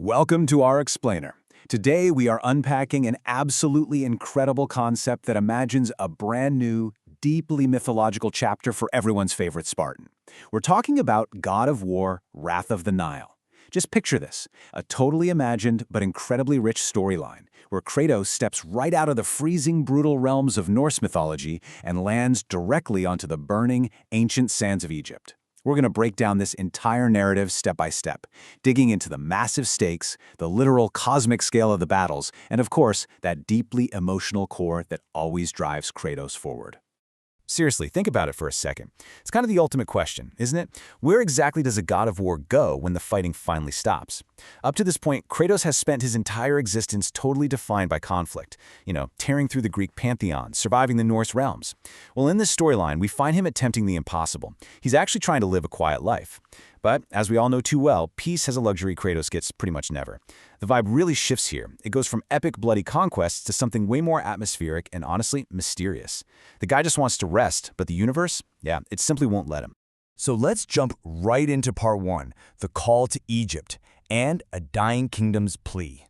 welcome to our explainer. Today we are unpacking an absolutely incredible concept that imagines a brand new, deeply mythological chapter for everyone's favorite Spartan. We're talking about God of War, Wrath of the Nile. Just picture this, a totally imagined but incredibly rich storyline, where Kratos steps right out of the freezing, brutal realms of Norse mythology and lands directly onto the burning, ancient sands of Egypt. We're going to break down this entire narrative step by step, digging into the massive stakes, the literal cosmic scale of the battles, and of course, that deeply emotional core that always drives Kratos forward. Seriously, think about it for a second. It's kind of the ultimate question, isn't it? Where exactly does a god of war go when the fighting finally stops? Up to this point, Kratos has spent his entire existence totally defined by conflict. Tearing through the Greek pantheon, surviving the Norse realms. Well, in this storyline, we find him attempting the impossible. He's actually trying to live a quiet life. But, as we all know too well, peace has a luxury Kratos gets pretty much never. The vibe really shifts here. It goes from epic, bloody conquests to something way more atmospheric and honestly mysterious. The guy just wants to rest, but the universe? Yeah, it simply won't let him. So let's jump right into part 1, the call to Egypt, and a dying kingdom's plea.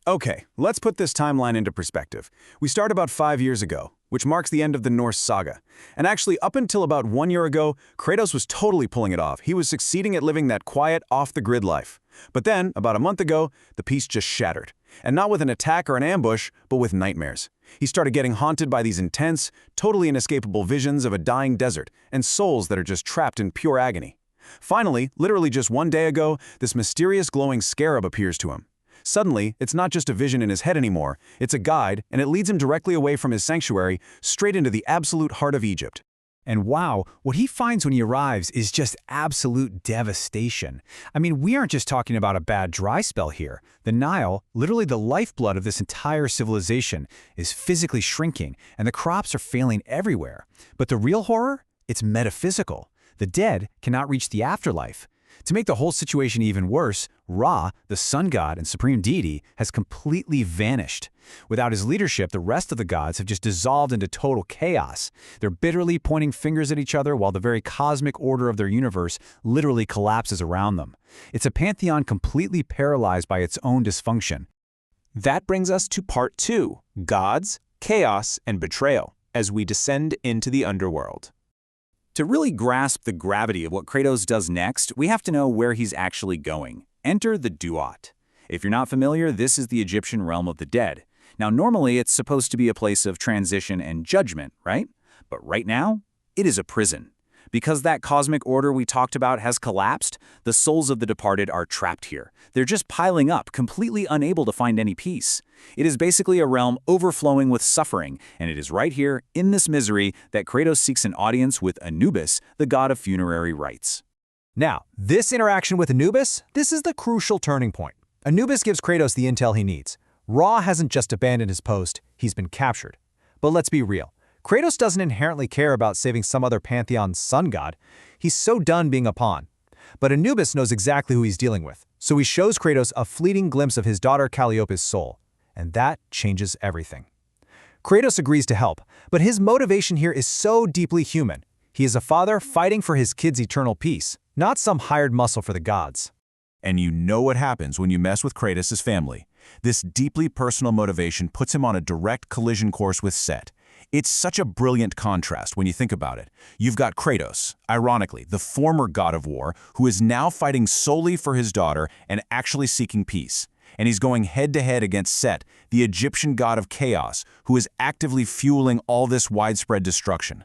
Okay, let's put this timeline into perspective. We start about 5 years ago, which marks the end of the Norse saga. And actually, up until about 1 year ago, Kratos was totally pulling it off. He was succeeding at living that quiet, off-the-grid life. But then, about a month ago, the peace just shattered. And not with an attack or an ambush, but with nightmares. He started getting haunted by these intense, totally inescapable visions of a dying desert and souls that are just trapped in pure agony. Finally, literally just 1 day ago, this mysterious glowing scarab appears to him. Suddenly, it's not just a vision in his head anymore, it's a guide, and it leads him directly away from his sanctuary, straight into the absolute heart of Egypt. And wow, what he finds when he arrives is just absolute devastation. I mean, we aren't just talking about a bad dry spell here. The Nile, literally the lifeblood of this entire civilization, is physically shrinking, and the crops are failing everywhere. But the real horror? It's metaphysical. The dead cannot reach the afterlife. To make the whole situation even worse, Ra, the sun god and supreme deity, has completely vanished. Without his leadership, the rest of the gods have just dissolved into total chaos. They're bitterly pointing fingers at each other while the very cosmic order of their universe literally collapses around them. It's a pantheon completely paralyzed by its own dysfunction. That brings us to part 2, gods, chaos, and betrayal, as we descend into the underworld. To really grasp the gravity of what Kratos does next, we have to know where he's actually going. Enter the Duat. If you're not familiar, this is the Egyptian realm of the dead. Now, normally it's supposed to be a place of transition and judgment, right? But right now, it is a prison. Because that cosmic order we talked about has collapsed, the souls of the departed are trapped here. They're just piling up, completely unable to find any peace. It is basically a realm overflowing with suffering, and it is right here, in this misery, that Kratos seeks an audience with Anubis, the god of funerary rites. Now, this interaction with Anubis, this is the crucial turning point. Anubis gives Kratos the intel he needs. Ra hasn't just abandoned his post, he's been captured. But let's be real. Kratos doesn't inherently care about saving some other pantheon's sun god. He's so done being a pawn. But Anubis knows exactly who he's dealing with, so he shows Kratos a fleeting glimpse of his daughter Calliope's soul. And that changes everything. Kratos agrees to help, but his motivation here is so deeply human. He is a father fighting for his kid's eternal peace, not some hired muscle for the gods. And you know what happens when you mess with Kratos' family. This deeply personal motivation puts him on a direct collision course with Set. It's such a brilliant contrast when you think about it. You've got Kratos, ironically, the former god of war, who is now fighting solely for his daughter and actually seeking peace. And he's going head-to-head against Set, the Egyptian god of chaos, who is actively fueling all this widespread destruction.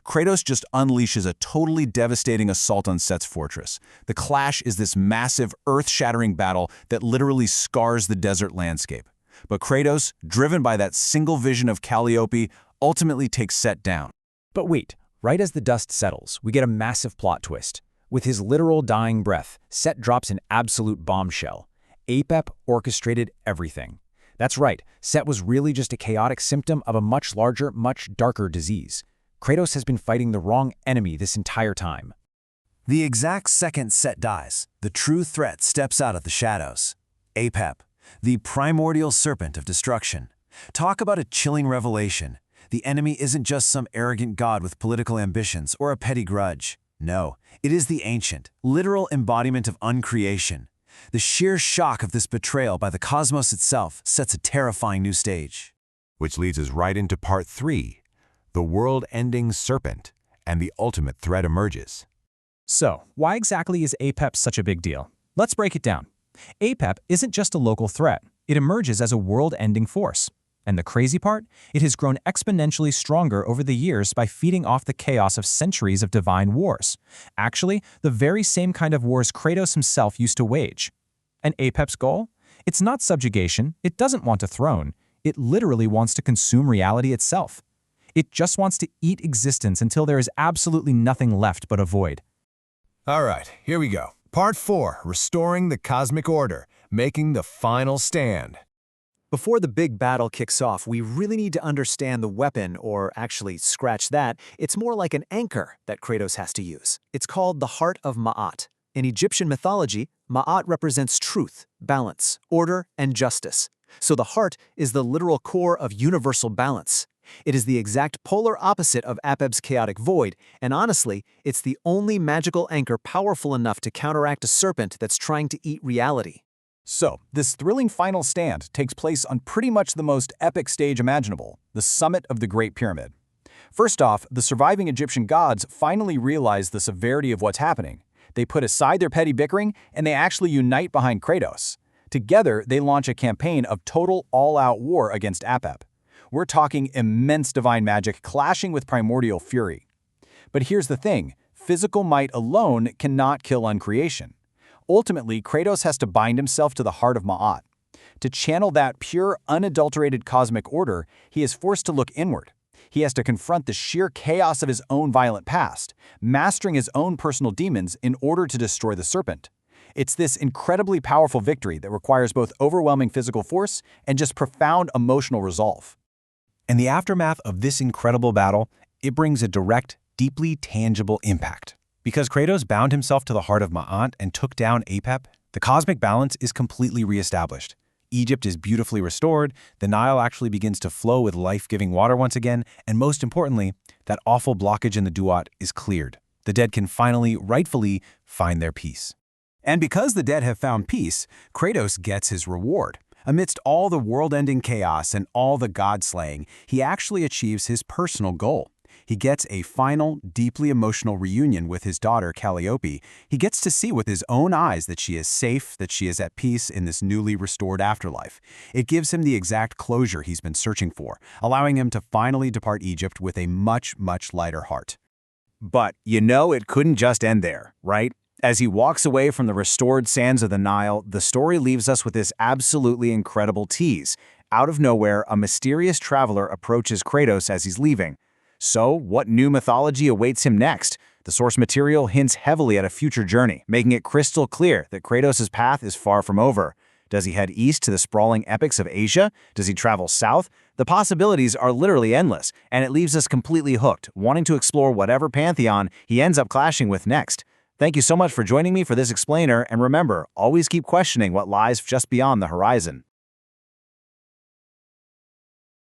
Kratos just unleashes a totally devastating assault on Set's fortress. The clash is this massive, earth-shattering battle that literally scars the desert landscape. But Kratos, driven by that single vision of Calliope, ultimately takes Set down. But wait, right as the dust settles, we get a massive plot twist. With his literal dying breath, Set drops an absolute bombshell. Apep orchestrated everything. That's right, Set was really just a chaotic symptom of a much larger, much darker disease. Kratos has been fighting the wrong enemy this entire time. The exact second Set dies, the true threat steps out of the shadows. Apep, the primordial serpent of destruction. Talk about a chilling revelation. The enemy isn't just some arrogant god with political ambitions or a petty grudge. No, it is the ancient, literal embodiment of uncreation. The sheer shock of this betrayal by the cosmos itself sets a terrifying new stage. Which leads us right into part 3, the world-ending serpent, and the ultimate threat emerges. So, why exactly is APEP such a big deal? Let's break it down. APEP isn't just a local threat. It emerges as a world-ending force. And the crazy part? It has grown exponentially stronger over the years by feeding off the chaos of centuries of divine wars. Actually, the very same kind of wars Kratos himself used to wage. And APEP's goal? It's not subjugation. It doesn't want a throne. It literally wants to consume reality itself. It just wants to eat existence until there is absolutely nothing left but a void. All right, here we go. Part 4, restoring the cosmic order, making the final stand. Before the big battle kicks off, we really need to understand the weapon, or actually, scratch that, it's more like an anchor that Kratos has to use. It's called the Heart of Ma'at. In Egyptian mythology, Ma'at represents truth, balance, order, and justice. So the heart is the literal core of universal balance. It is the exact polar opposite of APEP's chaotic void, and honestly, it's the only magical anchor powerful enough to counteract a serpent that's trying to eat reality. So, this thrilling final stand takes place on pretty much the most epic stage imaginable, the summit of the Great Pyramid. First off, the surviving Egyptian gods finally realize the severity of what's happening. They put aside their petty bickering, and they actually unite behind Kratos. Together, they launch a campaign of total all-out war against APEP. We're talking immense divine magic clashing with primordial fury. But here's the thing, physical might alone cannot kill uncreation. Ultimately, Kratos has to bind himself to the heart of Ma'at. To channel that pure, unadulterated cosmic order, he is forced to look inward. He has to confront the sheer chaos of his own violent past, mastering his own personal demons in order to destroy the serpent. It's this incredibly powerful victory that requires both overwhelming physical force and just profound emotional resolve. In the aftermath of this incredible battle, it brings a direct, deeply tangible impact. Because Kratos bound himself to the heart of Ma'at and took down APEP, the cosmic balance is completely reestablished. Egypt is beautifully restored, the Nile actually begins to flow with life-giving water once again, and most importantly, that awful blockage in the Duat is cleared. The dead can finally, rightfully, find their peace. And because the dead have found peace, Kratos gets his reward. Amidst all the world-ending chaos and all the god-slaying, he actually achieves his personal goal. He gets a final, deeply emotional reunion with his daughter, Calliope. He gets to see with his own eyes that she is safe, that she is at peace in this newly restored afterlife. It gives him the exact closure he's been searching for, allowing him to finally depart Egypt with a much, much lighter heart. But you know it couldn't just end there, right? As he walks away from the restored sands of the Nile, the story leaves us with this absolutely incredible tease. Out of nowhere, a mysterious traveler approaches Kratos as he's leaving. So, what new mythology awaits him next? The source material hints heavily at a future journey, making it crystal clear that Kratos' path is far from over. Does he head east to the sprawling epics of Asia? Does he travel south? The possibilities are literally endless, and it leaves us completely hooked, wanting to explore whatever pantheon he ends up clashing with next. Thank you so much for joining me for this explainer, and remember, always keep questioning what lies just beyond the horizon.